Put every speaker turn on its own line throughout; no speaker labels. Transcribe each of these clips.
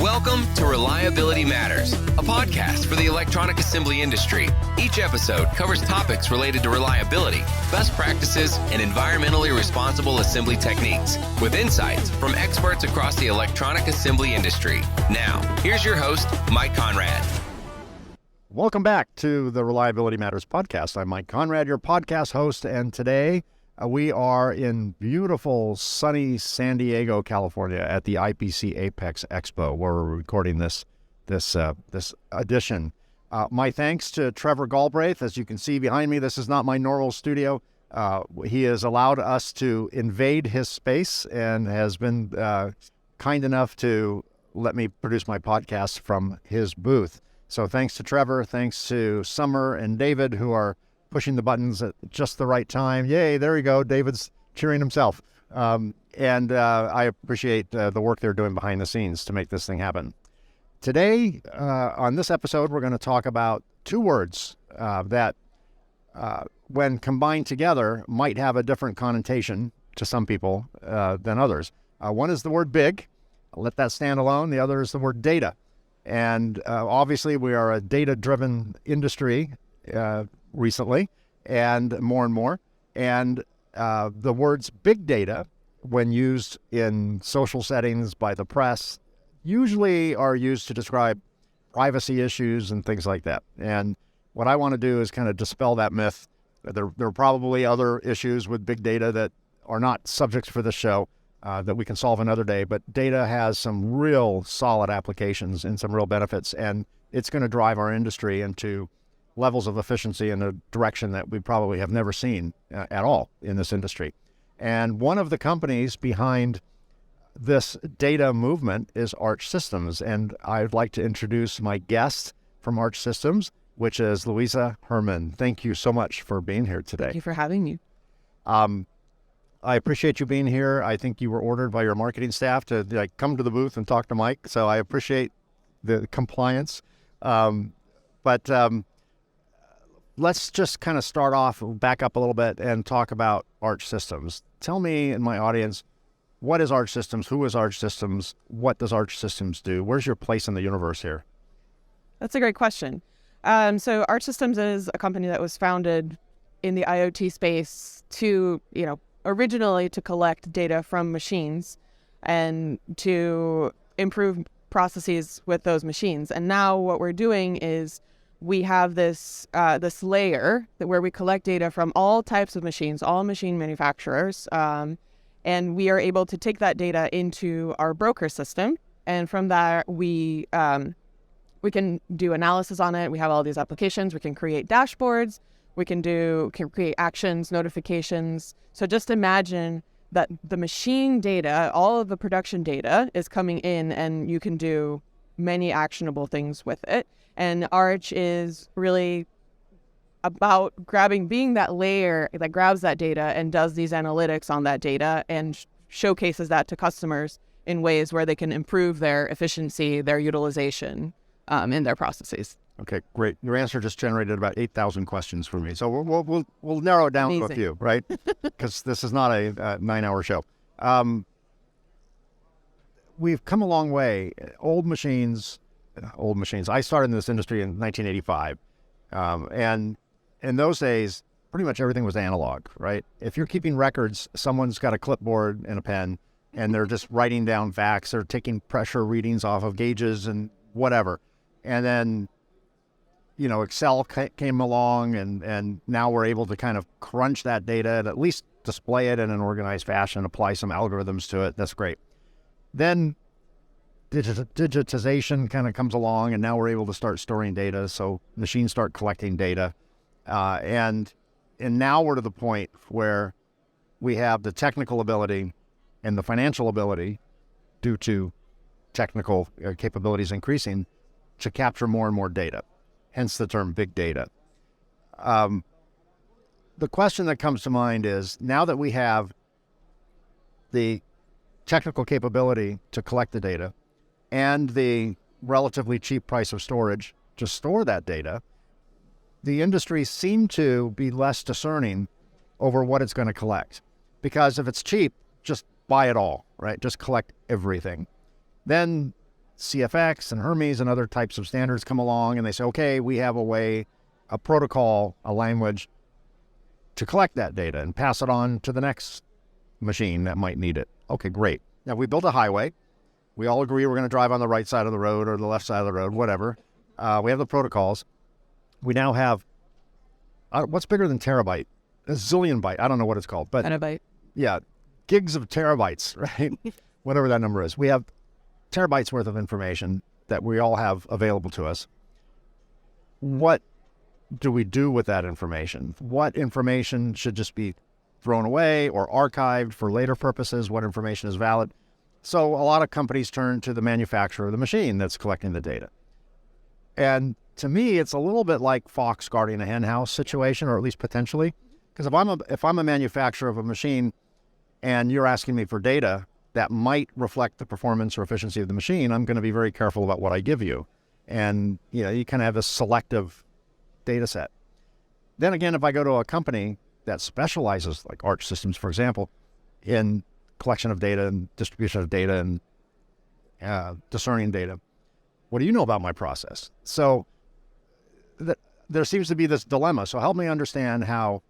Welcome to Reliability Matters, a podcast for the electronic assembly industry. Each episode covers topics related to reliability, best practices, and environmentally responsible assembly techniques, with insights from experts across the electronic assembly industry. Now, here's your host, Mike Conrad.
Welcome back to the Reliability Matters podcast. I'm Mike Conrad, your podcast host, and today we are in beautiful, sunny San Diego, California at the IPC Apex Expo, where we're recording this edition. My thanks to Trevor Galbraith. As you can see behind me, this is not my normal studio. He has allowed us to invade his space and has been kind enough to let me produce my podcast from his booth. So thanks to Trevor, thanks to Summer and David, who are pushing the buttons at just the right time. Yay, there you go. David's cheering himself. And I appreciate the work they're doing behind the scenes to make this thing happen. Today, on this episode, we're going to talk about two words that, when combined together, might have a different connotation to some people than others. One is the word big. I'll let that stand alone. The other is the word data. And obviously, we are a data-driven industry recently, and more. And the words big data, when used in social settings by the press, usually are used to describe privacy issues and things like that. And what I want to do is kind of dispel that myth. There are probably other issues with big data that are not subjects for this show that we can solve another day, but data has some real solid applications and some real benefits, and it's going to drive our industry into levels of efficiency in a direction that we probably have never seen at all in this industry. And one of the companies behind this data movement is Arch Systems. And I'd like to introduce my guest from Arch Systems, which is Luisa Herrmann. Thank you so much for being here today.
Thank you for having me.
I appreciate you being here. I think you were ordered by your marketing staff to come to the booth and talk to Mike. So I appreciate the compliance. Let's just kind of start off, back up a little bit, and talk about Arch Systems. Tell me and my audience, what is Arch Systems? Who is Arch Systems? What does Arch Systems do? Where's your place in the universe here?
That's a great question. So Arch Systems is a company that was founded in the IoT space to, originally to collect data from machines and to improve processes with those machines. And now what we're doing is we have this layer where we collect data from all types of machines, all machine manufacturers, and we are able to take that data into our broker system. And from that, we can do analysis on it. We have all these applications. We can create dashboards. We can create actions, notifications. So just imagine that the machine data, all of the production data, is coming in, and you can do many actionable things with it. And Arch is really about being that layer that grabs that data and does these analytics on that data and showcases that to customers in ways where they can improve their efficiency, their utilization in their processes.
Okay, great. Your answer just generated about 8,000 questions for me. So we'll narrow it down to a few, right? Because this is not a 9-hour show. We've come a long way. Old machines. I started in this industry in 1985. And in those days, pretty much everything was analog, right? If you're keeping records, someone's got a clipboard and a pen, and they're just writing down facts or taking pressure readings off of gauges and whatever. And then, Excel came along, and now we're able to kind of crunch that data and at least display it in an organized fashion, apply some algorithms to it. That's great. Then digitization kind of comes along, and now we're able to start storing data. So machines start collecting data. And now we're to the point where we have the technical ability and the financial ability, due to technical capabilities increasing, to capture more and more data, hence the term big data. The question that comes to mind is, now that we have the technical capability to collect the data and the relatively cheap price of storage to store that data, the industry seemed to be less discerning over what it's going to collect. Because if it's cheap, just buy it all, right? Just collect everything. Then CFX and Hermes and other types of standards come along and they say, okay, we have a way, a protocol, a language to collect that data and pass it on to the next machine that might need it. Okay, great. Now we built a highway. We all agree we're going to drive on the right side of the road or the left side of the road, whatever. We have the protocols. We now have, what's bigger than terabyte? A zillion byte. I don't know what it's called, but
Petabyte.
yeah, gigs of terabytes, right? Whatever that number is. We have terabytes worth of information that we all have available to us. What do we do with that information? What information should just be thrown away or archived for later purposes? What information is valid? So a lot of companies turn to the manufacturer of the machine that's collecting the data. And to me, it's a little bit like fox guarding a hen house situation, or at least potentially. Because if I'm a manufacturer of a machine and you're asking me for data that might reflect the performance or efficiency of the machine, I'm going to be very careful about what I give you. And, you kind of have a selective data set. Then again, if I go to a company that specializes, like Arch Systems, for example, in collection of data and distribution of data and discerning data, what do you know about my process? So there seems to be this dilemma. So help me understand how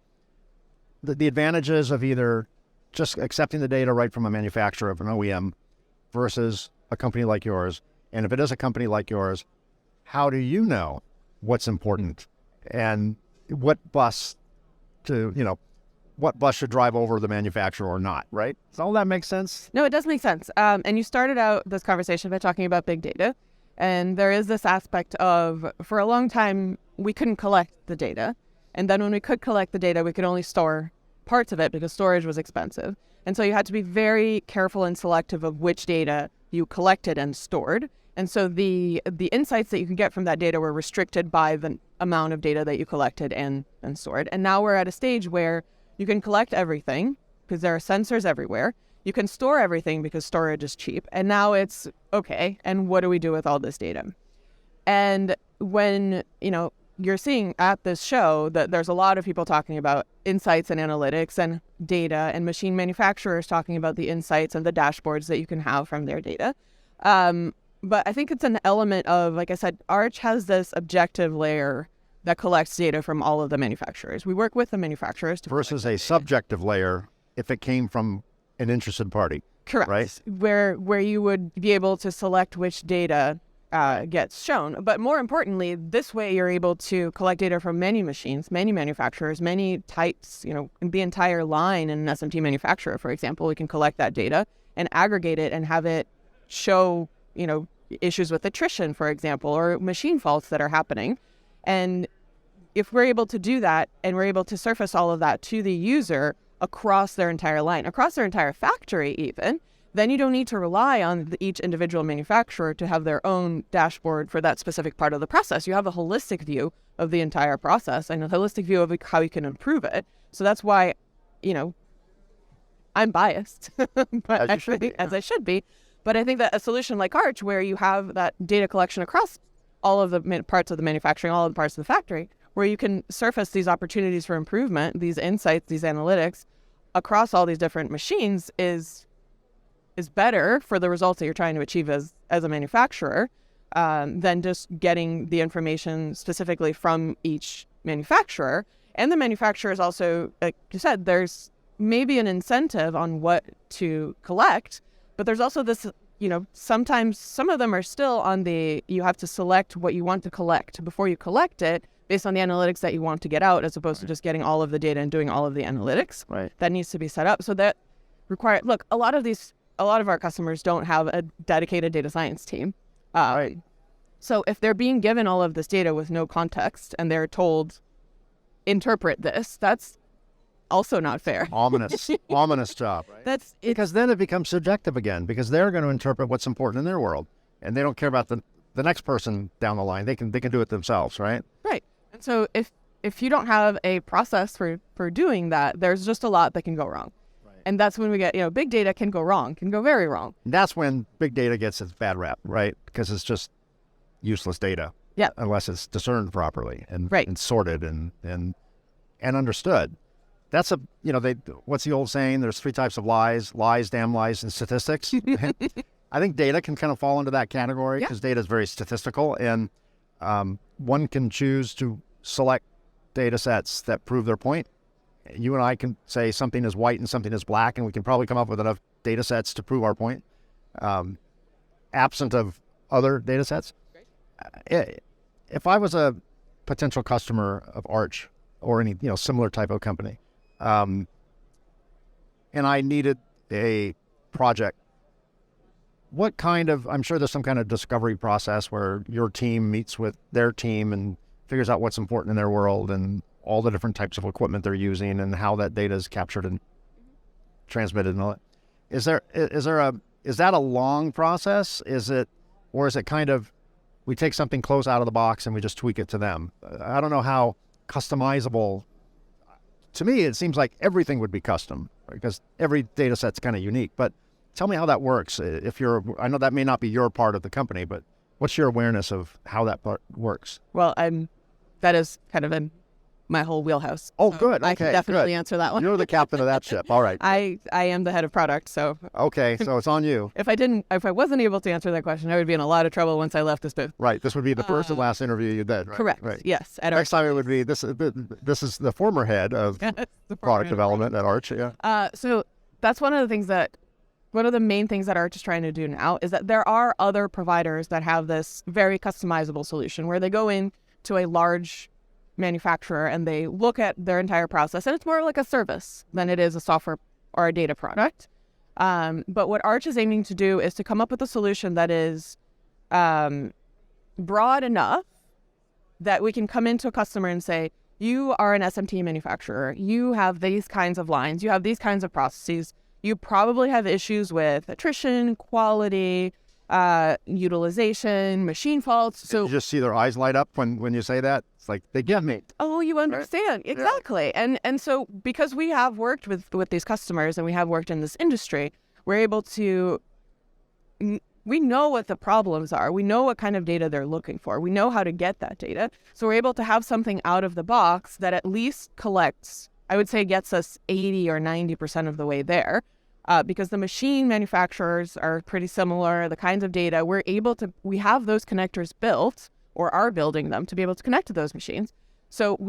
the advantages of either just accepting the data right from a manufacturer of an OEM versus a company like yours. And if it is a company like yours, how do you know what's important and what bus should drive over the manufacturer or not, right? Does all that make sense?
No, it does make sense. And you started out this conversation by talking about big data. And there is this aspect of, for a long time, we couldn't collect the data. And then when we could collect the data, we could only store parts of it because storage was expensive. And so you had to be very careful and selective of which data you collected and stored. And so the insights that you could get from that data were restricted by the amount of data that you collected and stored. And now we're at a stage where you can collect everything because there are sensors everywhere. You can store everything because storage is cheap. And now it's, okay, and what do we do with all this data? And when, you're seeing at this show that there's a lot of people talking about insights and analytics and data, and machine manufacturers talking about the insights and the dashboards that you can have from their data. But I think it's an element of, like I said, Arch has this objective layer that collects data from all of the manufacturers. We work with the manufacturers to
versus a subjective layer if it came from an interested party.
Correct.
Right?
Where you would be able to select which data gets shown. But more importantly, this way you're able to collect data from many machines, many manufacturers, many types, the entire line in an SMT manufacturer, for example. We can collect that data and aggregate it and have it show, issues with attrition, for example, or machine faults that are happening. And if we're able to do that and we're able to surface all of that to the user across their entire line, across their entire factory even, then you don't need to rely on each individual manufacturer to have their own dashboard for that specific part of the process. You have a holistic view of the entire process and a holistic view of how you can improve it. So that's why, I'm biased, but as I should be. But I think that a solution like Arch, where you have that data collection across all of the parts of the manufacturing, all of the parts of the factory, where you can surface these opportunities for improvement, these insights, these analytics across all these different machines is better for the results that you're trying to achieve as a manufacturer than just getting the information specifically from each manufacturer. And the manufacturers also, like you said, there's maybe an incentive on what to collect, but there's also this, sometimes some of them are still on you have to select what you want to collect before you collect it based on the analytics that you want to get out, as opposed to just getting all of the data and doing all of the analytics.
Right.
That needs to be set up. So that a lot of our customers don't have a dedicated data science team.
Right.
So if they're being given all of this data with no context and they're told, interpret this, that's also not fair.
Ominous job. Right? Because then it becomes subjective again, because they're going to interpret what's important in their world, and they don't care about the next person down the line. They can do it themselves, right?
Right. And so if you don't have a process for doing that, there's just a lot that can go wrong. And that's when we get, big data can go wrong, can go very wrong.
And that's when big data gets its bad rap, right? Because it's just useless data.
Yeah.
Unless it's discerned properly and sorted and understood. That's what's the old saying? There's 3 types of lies, damn lies, and statistics. I think data can kind of fall into that category because data is very statistical, and one can choose to select data sets that prove their point. You and I can say something is white and something is black, and we can probably come up with enough data sets to prove our point, absent of other data sets. If I was a potential customer of Arch or any similar type of company, and I needed a project, what kind of, I'm sure there's some kind of discovery process where your team meets with their team and figures out what's important in their world and all the different types of equipment they're using and how that data is captured and transmitted and all that. Is that a long process? Or is it kind of, we take something close out of the box and we just tweak it to them? I don't know how customizable. To me, it seems like everything would be custom because every data set's kind of unique, but tell me how that works. I know that may not be your part of the company, but what's your awareness of how that part works?
Well, that is kind of in my whole wheelhouse.
Oh, so good. Okay,
I can definitely answer that one.
You're the captain of that ship. All right.
I am the head of product, so.
Okay, so it's on you.
If I wasn't able to answer that question, I would be in a lot of trouble once I left this booth.
Right. This would be the first and last interview you did. Right?
Correct.
Right.
Yes.
Next time it would be this is the former head of product development at Arch. Yeah.
So that's one of the main things that Arch is trying to do now is that there are other providers that have this very customizable solution where they go in to a large manufacturer and they look at their entire process, and it's more like a service than it is a software or a data product. But what Arch is aiming to do is to come up with a solution that is broad enough that we can come into a customer and say, you are an SMT manufacturer, you have these kinds of lines, you have these kinds of processes, you probably have issues with attrition, quality, utilization, machine faults. So
you just see their eyes light up when you say that. It's like they get me.
Oh, you understand. Right? Exactly. Yeah. And so because we have worked with these customers and we have worked in this industry, we're able to, we know what the problems are. We know what kind of data they're looking for. We know how to get that data. So we're able to have something out of the box that at least collects, I would say gets us 80 or 90% of the way there. Because the machine manufacturers are pretty similar, the kinds of data, we have those connectors built or are building them to be able to connect to those machines. So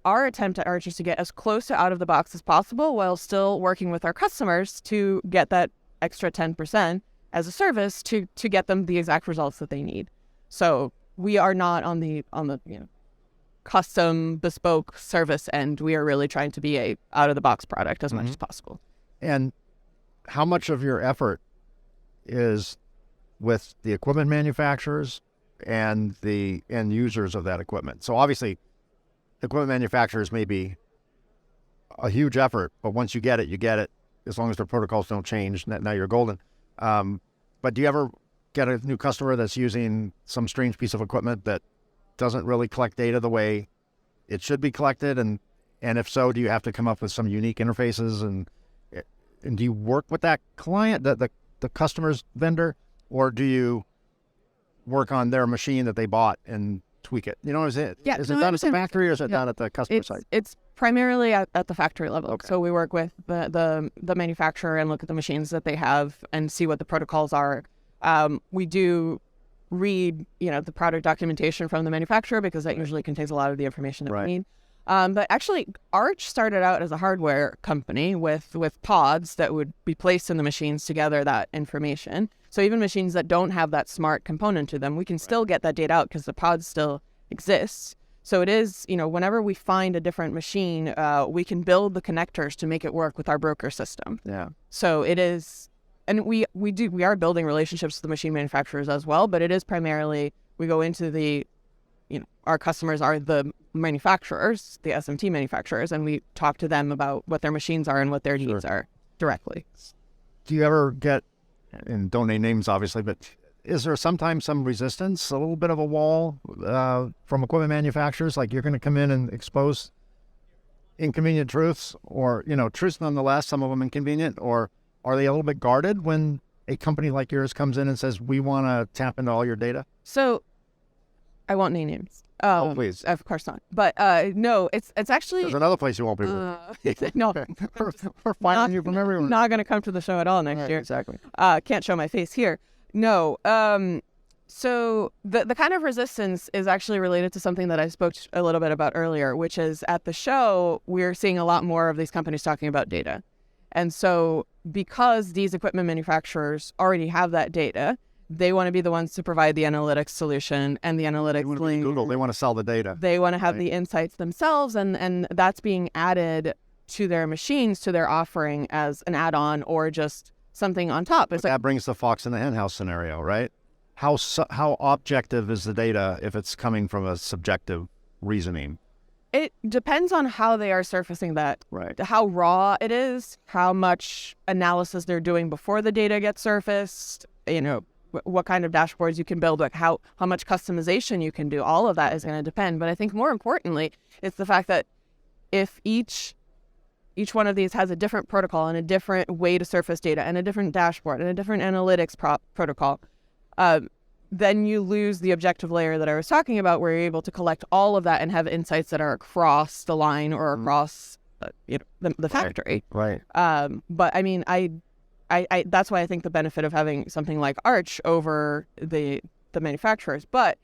our attempt at Arch is to get as close to out of the box as possible while still working with our customers to get that extra 10% as a service to get them the exact results that they need. So we are not on the custom bespoke service end. We are really trying to be a out of the box product as much as possible.
And how much of your effort is with the equipment manufacturers and the end users of that equipment? So obviously, equipment manufacturers may be a huge effort, but once you get it. As long as their protocols don't change, now you're golden. But do you ever get a new customer that's using some strange piece of equipment that doesn't really collect data the way it should be collected? And if so, do you have to come up with some unique interfaces? And do you work with that client, the customer's vendor, or do you work on their machine that they bought and tweak it? Is it done at the factory or is it done at the customer site?
It's primarily at the factory level.
Okay.
So we work with the manufacturer and look at the machines that they have and see what the protocols are. We do read, the product documentation from the manufacturer because that usually contains a lot of the information that we need. But actually, Arch started out as a hardware company with pods that would be placed in the machines to gather that information. So even machines that don't have that smart component to them, we can still get that data out because the pod still exists. So it is, whenever we find a different machine, we can build the connectors to make it work with our broker system.
Yeah.
So it is, and we are building relationships with the machine manufacturers as well, but it is primarily, we go into our customers are the manufacturers, the SMT manufacturers, and we talk to them about what their machines are and what their needs are directly.
Do you ever get, and don't name names obviously, but is there sometimes some resistance, a little bit of a wall from equipment manufacturers? Like you're going to come in and expose inconvenient truths or, truths nonetheless, some of them inconvenient, or are they a little bit guarded when a company like yours comes in and says, we want to tap into all your data?
So I won't name names.
Oh, please.
Of course not. But no, it's actually...
There's another place you won't be with.
No.
We're finding you from everyone.
Not going to come to the show at all next year.
Exactly.
Can't show my face here. No. So the kind of resistance is actually related to something that I spoke a little bit about earlier, which is at the show, we're seeing a lot more of these companies talking about data. And so because these equipment manufacturers already have that data, they want to be the ones to provide the analytics solution and the analytics link.
Google, they want to sell the data.
They want to have the insights themselves, and that's being added to their machines, to their offering as an add-on or just something on top. It's
that brings the fox in the henhouse scenario, right? How objective is the data if it's coming from a subjective reasoning?
It depends on how they are surfacing that.
Right.
How raw it is, how much analysis they're doing before the data gets surfaced, what kind of dashboards you can build, like how much customization you can do. All of that is going to depend. But I think more importantly, it's the fact that if each one of these has a different protocol and a different way to surface data and a different dashboard and a different analytics protocol, then you lose the objective layer that I was talking about, where you're able to collect all of that and have insights that are across the line or across the factory.
Right.
But I mean, I that's why I think the benefit of having something like Arch over the manufacturers. But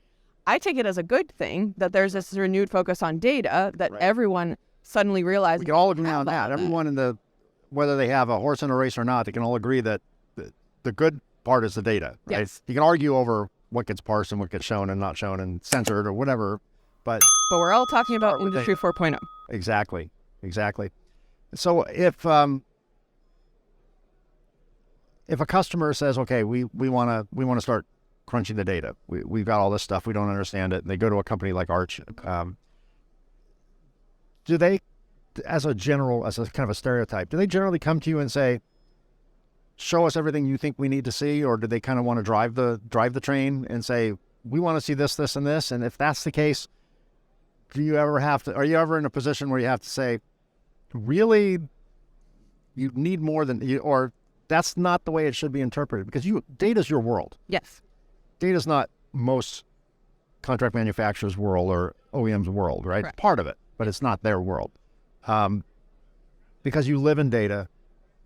I take it as a good thing that there's this renewed focus on data, that everyone suddenly realizes.
We can all agree on that. Everyone whether they have a horse in a race or not, they can all agree that the good part is the data. Right?
Yes.
You can argue over what gets parsed and what gets shown and not shown and censored or whatever, but
we're all talking about Industry 4.0.
Exactly. So if a customer says, okay, we want to start crunching the data, we've got all this stuff, we don't understand it, and they go to a company like Arch, do they, as a kind of a stereotype, do they generally come to you and say, show us everything you think we need to see, or do they kind of want to drive the train and say, we want to see this, this, and this? And if that's the case, are you ever in a position where you have to say, really, you need more than you, or that's not the way it should be interpreted? Because data's your world.
Yes.
Data's not most contract manufacturers' world or OEM's world, right?
Correct.
It's part of it, but it's not their world. Because you live in data,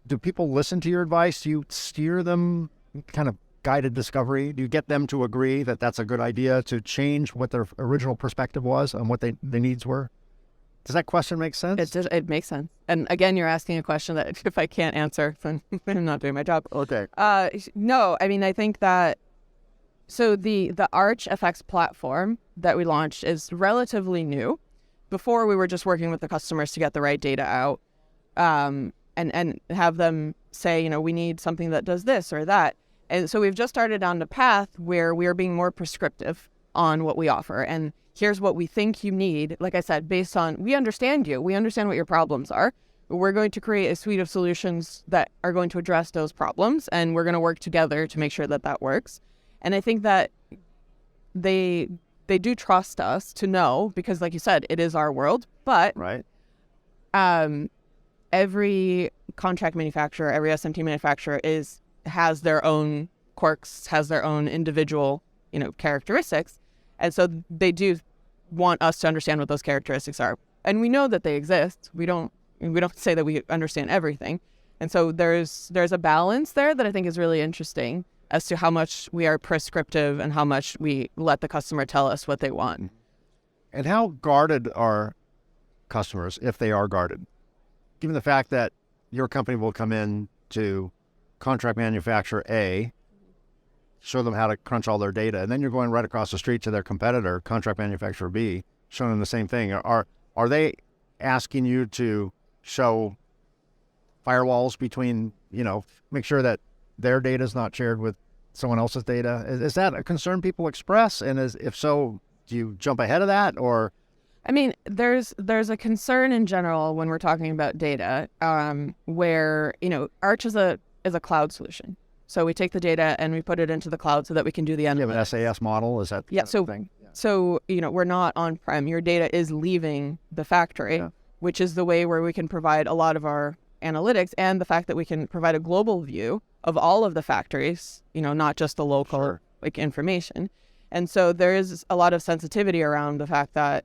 do people listen to your advice? Do you steer them, kind of guided discovery? Do you get them to agree that that's a good idea, to change what their original perspective was and what their needs were? Does that question make sense?
It makes sense. And again, you're asking a question that if I can't answer, then I'm not doing my job.
Okay.
No, I mean, I think that, so the Arch FX platform that we launched is relatively new. Before, we were just working with the customers to get the right data out, and have them say, we need something that does this or that. And so we've just started down the path where we are being more prescriptive on what we offer. And here's what we think you need. Like I said, based on, we understand you. We understand what your problems are. We're going to create a suite of solutions that are going to address those problems. And we're going to work together to make sure that that works. And I think that they do trust us to know, because like you said, it is our world. But
right.
Every contract manufacturer, every SMT manufacturer has their own quirks, has their own individual, characteristics. And so they do want us to understand what those characteristics are. And we know that they exist. We don't say that we understand everything. And so there's a balance there that I think is really interesting as to how much we are prescriptive and how much we let the customer tell us what they want.
And how guarded are customers, if they are guarded? Given the fact that your company will come in to contract manufacturer A, show them how to crunch all their data, and then you're going right across the street to their competitor, contract manufacturer B, showing them the same thing. Are they asking you to show firewalls between, make sure that their data is not shared with someone else's data? Is that a concern people express? And if so, do you jump ahead of that, or?
I mean, there's a concern in general when we're talking about data, where, Arch is a cloud solution. So we take the data and we put it into the cloud so that we can do the analytics.
You have an SAS model? Is that
the thing? So, we're not on-prem. Your data is leaving the factory, which is the way where we can provide a lot of our analytics, and the fact that we can provide a global view of all of the factories, not just the local information. And so there is a lot of sensitivity around the fact that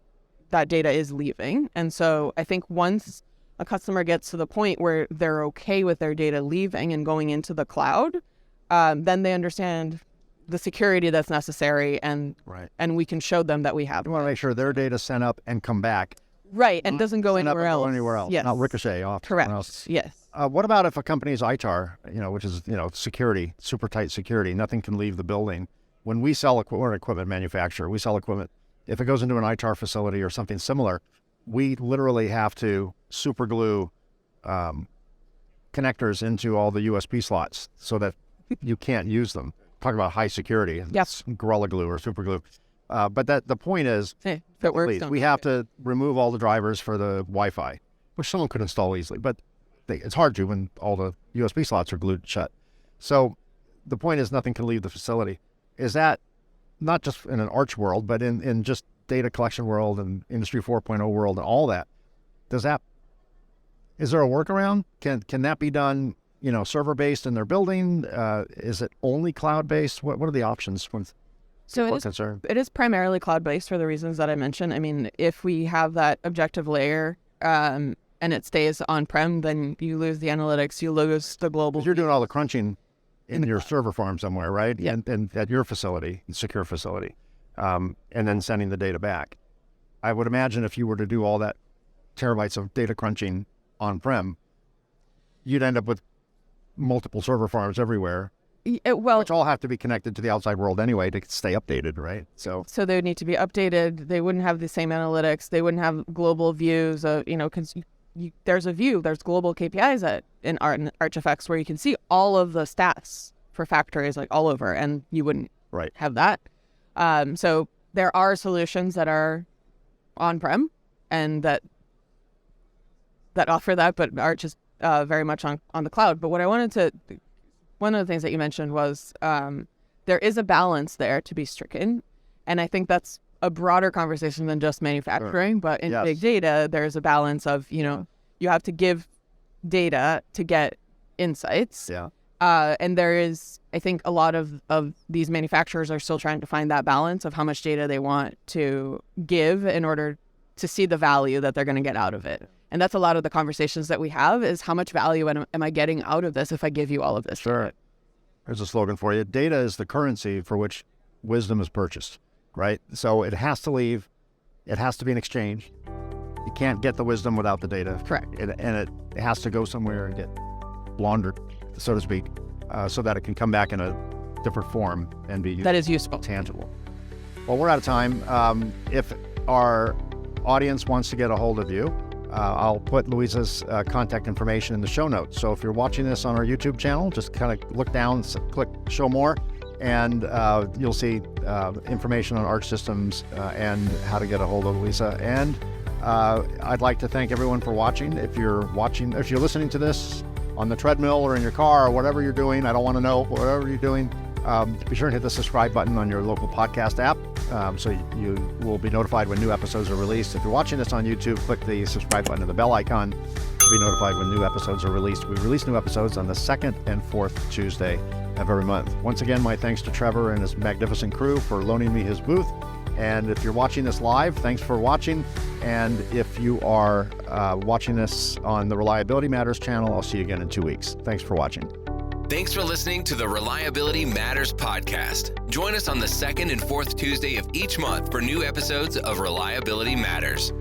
that data is leaving. And so I think once a customer gets to the point where they're okay with their data leaving and going into the cloud, then they understand the security that's necessary, and we can show them that we have.
You want to make sure their data sent up and come back.
Right, and doesn't go anywhere else. Yes.
Not ricochet off.
Correct.
Else.
Yes.
What about if a company's ITAR, which is security, super tight security, nothing can leave the building. When we sell we're an equipment manufacturer, we sell equipment. If it goes into an ITAR facility or something similar, we literally have to super glue connectors into all the USB slots so that you can't use them. Talk about high security.
Yes.
Gorilla glue or super glue. But the point is,
if it works,
we have to remove all the drivers for the Wi-Fi, which someone could install easily, but it's hard to when all the USB slots are glued shut. So the point is nothing can leave the facility. Is that not just in an Arch world, but in just data collection world and Industry 4.0 world and all that? Is there a workaround? Can that be done, server-based in their building? Is it only cloud-based? What are the options?
So it is primarily cloud-based for the reasons that I mentioned. I mean, if we have that objective layer and it stays on-prem, then you lose the analytics, you lose the global.
You're doing all the crunching in your server farm somewhere, right?
Yeah.
And at your facility, secure facility, and then sending the data back. I would imagine if you were to do all that terabytes of data crunching on-prem, you'd end up with multiple server farms everywhere. Which all have to be connected to the outside world anyway to stay updated, right? So
they would need to be updated. They wouldn't have the same analytics. They wouldn't have global views. Because there's a view, there's global KPIs in ArchFX where you can see all of the stats for factories like all over, and you wouldn't have that. So there are solutions that are on-prem and that offer that, but Arch is very much on the cloud. But one of the things that you mentioned was there is a balance there to be stricken. And I think that's a broader conversation than just manufacturing. Sure. But in big data, there's a balance of, you have to give data to get insights.
Yeah.
And there is, I think a lot of these manufacturers are still trying to find that balance of how much data they want to give in order to see the value that they're going to get out of it. And that's a lot of the conversations that we have is how much value am I getting out of this if I give you all of this?
Sure. There's a slogan for you. Data is the currency for which wisdom is purchased, right? So it has to leave. It has to be an exchange. You can't get the wisdom without the data.
Correct.
And it has to go somewhere and get laundered, so to speak, so that it can come back in a different form and be
that is useful,
tangible. Well, we're out of time. If our audience wants to get a hold of you, I'll put Luisa's contact information in the show notes. So if you're watching this on our YouTube channel, just kind of look down, click show more, and you'll see information on Arch Systems and how to get a hold of Luisa. And I'd like to thank everyone for watching. If you're listening to this on the treadmill or in your car or whatever you're doing, I don't want to know, whatever you're doing, be sure and hit the subscribe button on your local podcast app so you will be notified when new episodes are released. If you're watching this on YouTube, click the subscribe button and the bell icon to be notified when new episodes are released. We release new episodes on the 2nd and 4th Tuesday of every month. Once again, my thanks to Trevor and his magnificent crew for loaning me his booth. And if you're watching this live, thanks for watching. And if you are watching this on the Reliability Matters channel, I'll see you again in 2 weeks. Thanks for watching.
Thanks for listening to the Reliability Matters podcast. Join us on the 2nd and 4th Tuesday of each month for new episodes of Reliability Matters.